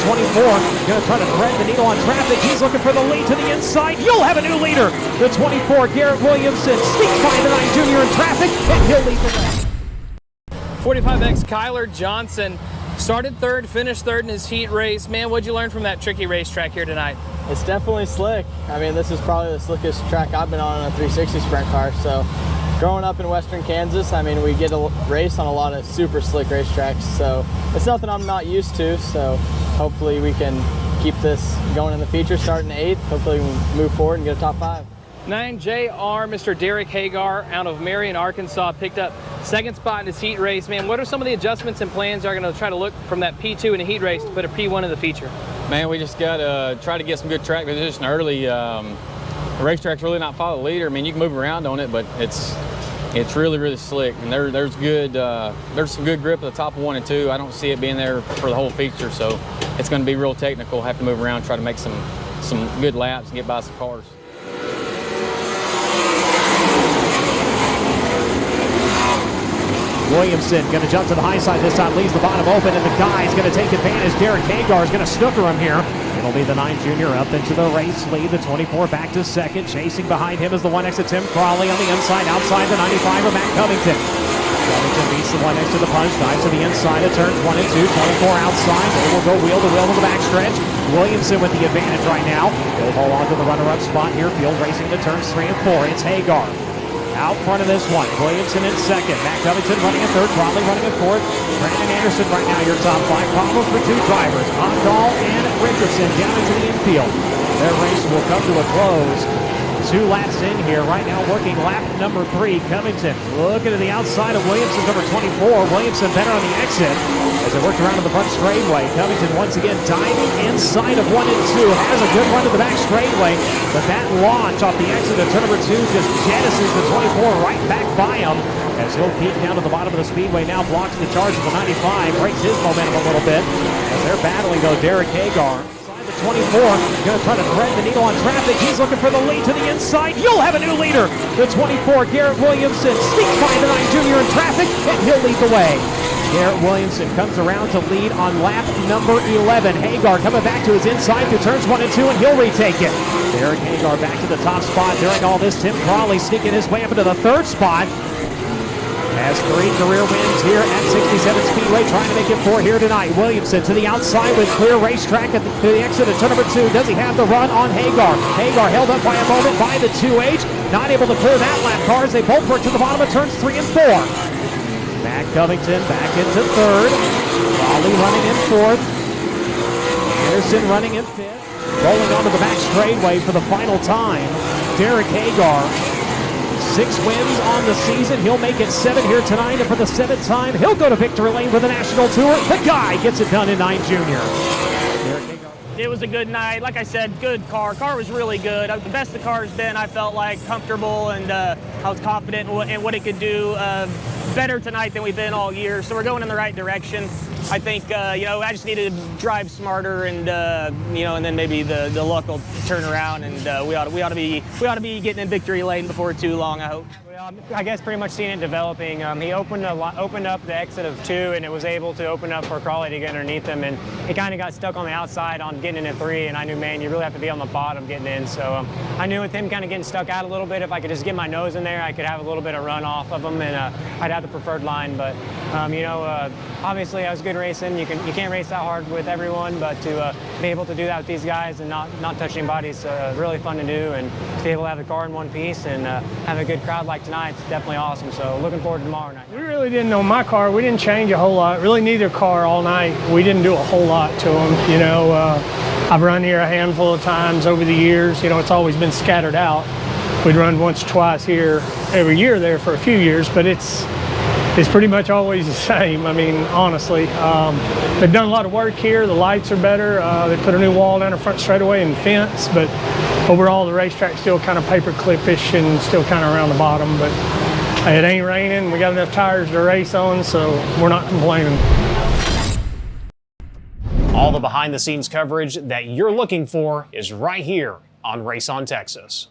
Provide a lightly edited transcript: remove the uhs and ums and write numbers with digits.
24, going to try to thread the needle on traffic. He's looking for the lead to the inside. You'll have a new leader. The 24, Garrett Williamson, sneaks by the 9 junior in traffic, and he'll lead the way. 45X Kyler Johnson started third, finished third in his heat race. Man, what'd you learn from that tricky racetrack here tonight? It's definitely slick. I mean, this is probably the slickest track I've been on a 360 sprint car. So growing up in western Kansas, I mean, we get to race on a lot of super slick racetracks. So it's nothing I'm not used to. So hopefully we can keep this going in the future, starting 8th. Hopefully we can move forward and get a top 5. 9JR, Mr. Derek Hagar out of Marion, Arkansas, picked up second spot in his heat race. Man, what are some of the adjustments and plans are going to try to look from that P2 in a heat race to put a P1 in the feature? Man, we just got to try to get some good track position early. The racetrack's really not follow the leader. I mean, you can move around on it, but it's really, really slick. And there's some good grip at the top of 1 and 2. I don't see it being there for the whole feature, so it's going to be real technical. Have to move around, try to make some good laps and get by some cars. Williamson going to jump to the high side this time, leaves the bottom open, and the guy's going to take advantage. Derek Hagar is going to snooker him here. It'll be the 9 junior up into the race lead. The 24 back to second. Chasing behind him is the 1 next to Tim Crawley on the inside. Outside the 95 of Matt Covington. Covington beats the 1 next to the punch. Dives to the inside of turns 1 and 2. 24 outside. They will go wheel to wheel to the backstretch. Williamson with the advantage right now. He'll hold on to the runner-up spot here. Field racing to turns 3 and 4. It's Hagar out front of this one. Williamson in second. Matt Covington running in third. Crawley running in fourth. Brandon Anderson right now your top 5. Problems for 2 drivers. Ondal and Richardson down into the infield. Their race will come to a close. 2 laps in here right now, working lap number 3. Covington looking to the outside of Williamson, number 24. Williamson better on the exit as they worked around to the front straightaway. Covington once again diving inside of 1 and 2. Has a good run to the back straightaway, but that launch off the exit of turn number 2 just jettisons the 24 right back by him as he'll peek down to the bottom of the speedway. Now blocks the charge of the 95, breaks his momentum a little bit as they're battling though. Derek Hagar 24, going to try to thread the needle on traffic. He's looking for the lead to the inside. You'll have a new leader. The 24, Garrett Williamson, sneaks by the 9 junior in traffic, and he'll lead the way. Garrett Williamson comes around to lead on lap number 11. Hagar coming back to his inside through turns 1 and 2, and he'll retake it. Derek Hagar back to the top spot. During all this, Tim Crawley sneaking his way up into the 3rd spot. Has 3 career wins here at 67 Speedway, trying to make it 4 here tonight. Williamson to the outside with clear racetrack at the exit of turn number 2. Does he have the run on Hagar? Hagar held up by a moment by the 2H. Not able to clear that lap car as they both work to the bottom of turns 3 and 4. Matt Covington back into 3rd. Raleigh running in 4th. Anderson running in 5th. Rolling onto the back straightaway for the final time. Derek Hagar. 6 wins on the season. He'll make it 7 here tonight, and for the 7th time, he'll go to victory lane for the national tour. The guy gets it done in 9 junior. It was a good night. Like I said, good car. Car was really good. The best the car's been. I felt like comfortable, and I was confident in what it could do. Better tonight than we've been all year. So we're going in the right direction. I think I just need to drive smarter, and and then maybe the luck will turn around, and we ought to be getting in victory lane before too long, I hope. Well, I guess pretty much seeing it developing. He opened up the exit of 2, and it was able to open up for Crawley to get underneath him, and he kind of got stuck on the outside on getting into 3, and I knew, man, you really have to be on the bottom getting in. So I knew with him kind of getting stuck out a little bit, if I could just get my nose in there, I could have a little bit of run off of him, and I'd have the preferred line. But obviously I was good racing. You can't race that hard with everyone, but to be able to do that with these guys and not touch anybody's really fun to do, and to be able to have the car in one piece and have a good crowd like tonight, it's definitely awesome. So looking forward to tomorrow night. We really didn't know my car. We didn't change a whole lot. Really neither car all night. We didn't do a whole lot to them. I've run here a handful of times over the years. It's always been scattered out. We'd run once or twice here every year there for a few years, but it's pretty much always the same. I mean, honestly, they've done a lot of work here. The lights are better. They put a new wall down the front straightaway and fence, but overall the racetrack's still kind of paper clip-ish and still kind of around the bottom. But it ain't raining. We got enough tires to race on, so we're not complaining. All the behind-the-scenes coverage that you're looking for is right here on Race on Texas.